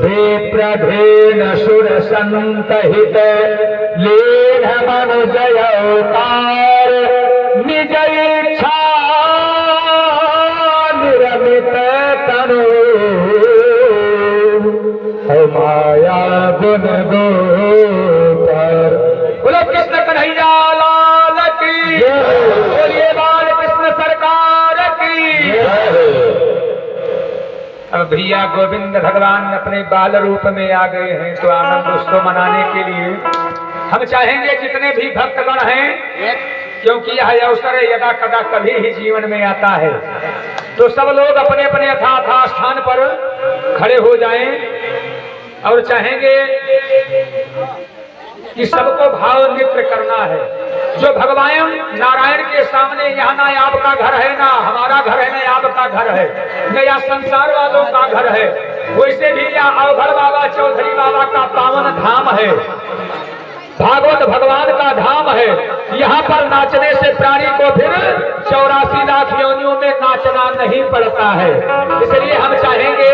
विप्रधेन सुर संतहित लीन मनुजय अवतार निज इच्छा निरमित तनु माया गुण गोतर। बोलो कृष्ण कन्हैया लाल की, बोलिए बाल कृष्ण सरकार की। अब भैया गोविंद भगवान अपने बाल रूप में आ गए हैं, तो आनंद उसको मनाने के लिए हम चाहेंगे जितने भी भक्तगण हैं, क्योंकि यह अवसर यदा कदा कभी ही जीवन में आता है, तो सब लोग अपने अपने यथाथा स्थान पर खड़े हो जाएं और चाहेंगे कि सबको भाव नृत्य करना है। जो भगवान नारायण के सामने यहाँ ना आपका घर है, ना हमारा घर है, ना आपका घर है, न या संसार वालों का घर है, वैसे भी यहाँ अवघड़ बाबा चौधरी बाबा का पावन धाम है, भागवत भगवान का धाम है। यहाँ पर नाचने से प्राणी को फिर 84 लाख योनियों में नाचना नहीं पड़ता है। इसलिए हम चाहेंगे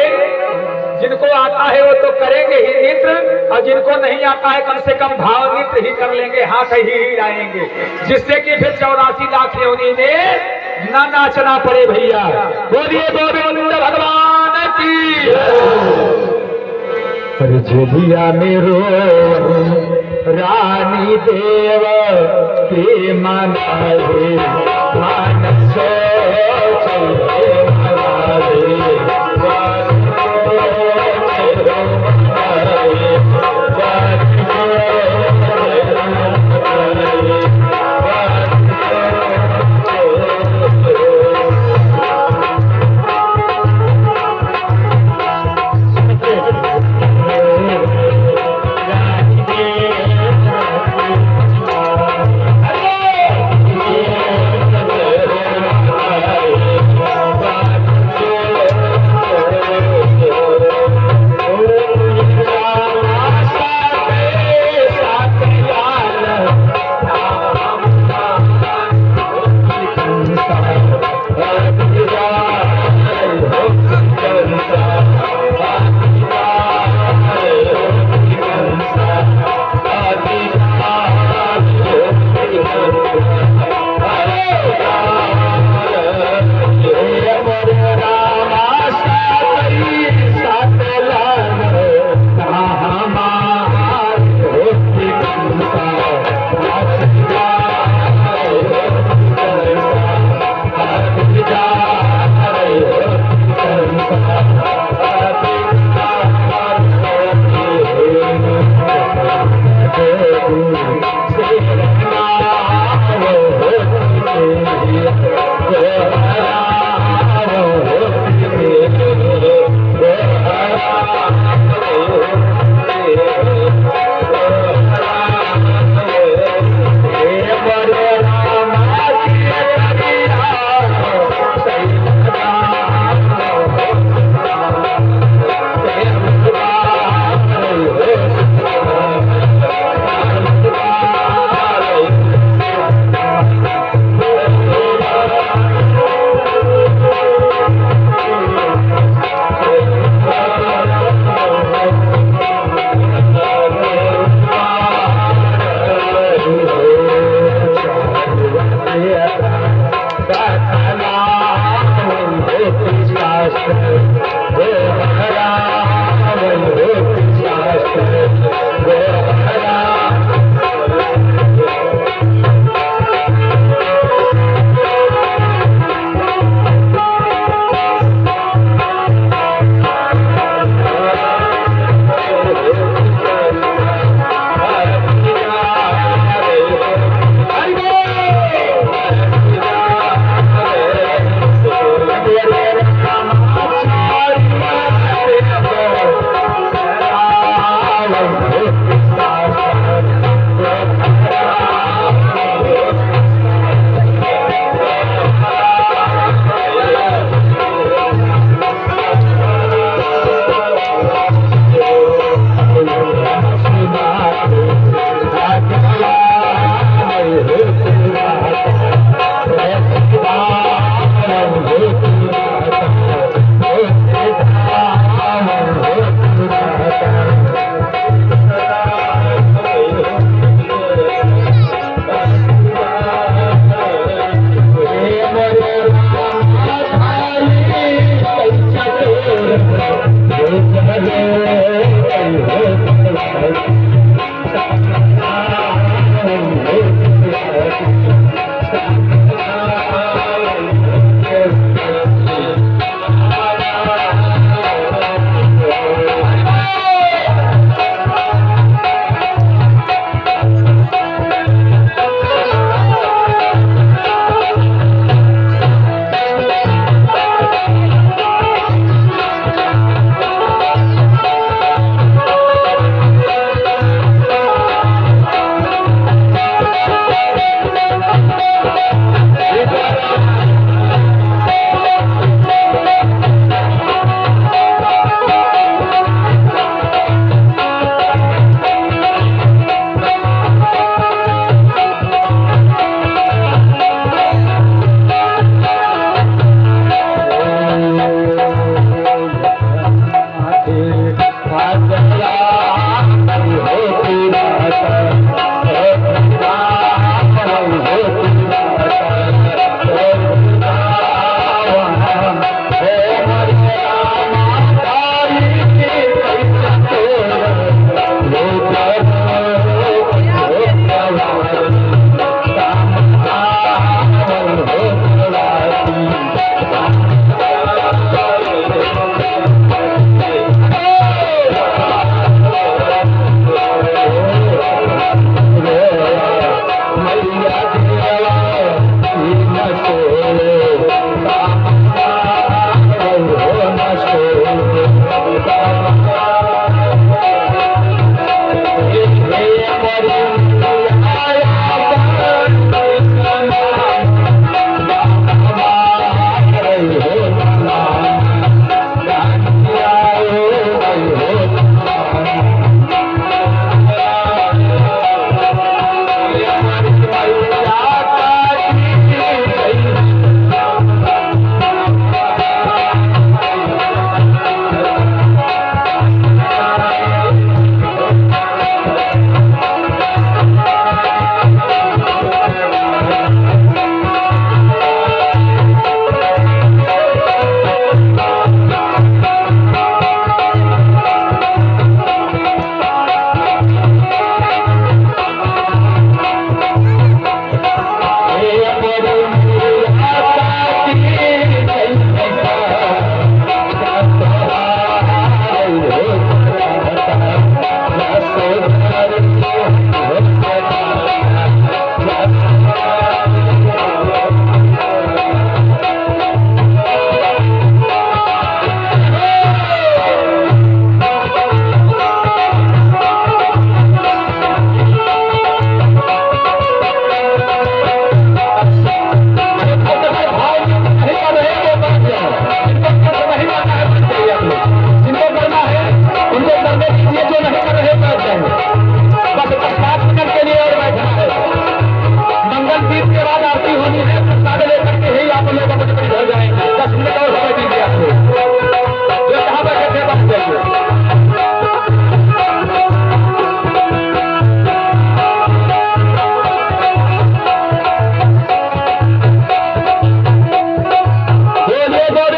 जिनको आता है वो तो करेंगे ही नृत्य, और जिनको नहीं आता है कम से कम भाव नृत्य ही कर लेंगे, हाथ ही हिलाएंगे, जिससे कि फिर 84 लाख योनि में न नाचना पड़े। भैया बोलिए गोविंद भगवान की। झुलिया मेरो रानी देव के मनाए मान सो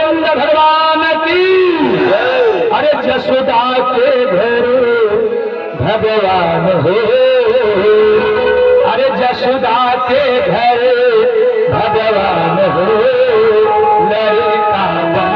गोविंद भगवान की। अरे जसोदा के घर भगवान हो, अरे जसोदा के घर भगवान हो, लड़का बन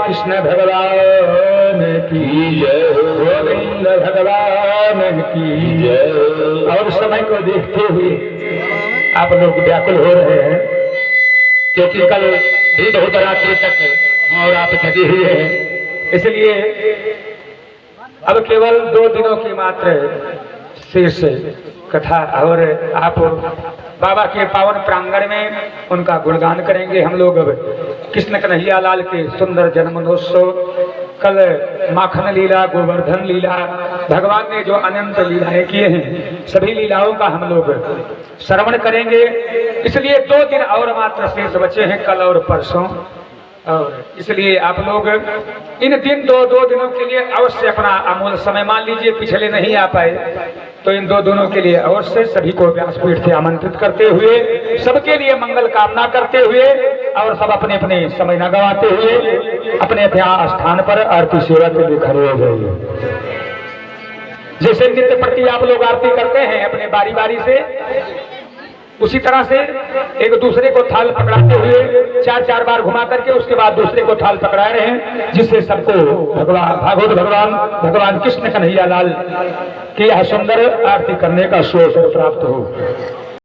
कृष्ण भगवान की जय, गोविंद भगवान की जय। और समय को देखते हुए आप लोग व्याकुल हो रहे हैं, क्योंकि कल भी बहुत रात्रि तक और आप जगे हुए हैं, इसलिए अब केवल 2 दिनों की मात्र शेष कथा और आप बाबा के पावन प्रांगण में उनका गुणगान करेंगे। हम लोग अब कृष्ण कन्हैया लाल के सुंदर जन्मोत्सव, कल माखन लीला, गोवर्धन लीला, भगवान ने जो अनंत लीलाएं किए हैं, सभी लीलाओं का हम लोग श्रवण करेंगे। इसलिए 2 दिन और मात्र शेष बचे हैं, कल और परसों, और इसलिए आप लोग इन दिन 2 दिनों के लिए अवश्य अपना अमूल्य समय, मान लीजिए पिछले नहीं आ पाए तो इन 2 दिनों के लिए अवश्य सभी को व्यासपीठ से आमंत्रित करते हुए, सबके लिए मंगल कामना करते हुए और सब अपने अपने समय न गवाते हुए अपने अपने स्थान पर आरती सेवा के लिए खड़े हो जाइए। जैसे नित्य प्रति आप लोग आरती करते हैं अपने बारी बारी से, उसी तरह से एक दूसरे को थाल पकड़ाते हुए 4 बार घुमा करके उसके बाद दूसरे को थाल पकड़ा रहे हैं, जिससे सबको भागवत भगवान कृष्ण कन्हैया लाल की यह सुंदर आरती करने का अवसर प्राप्त हो।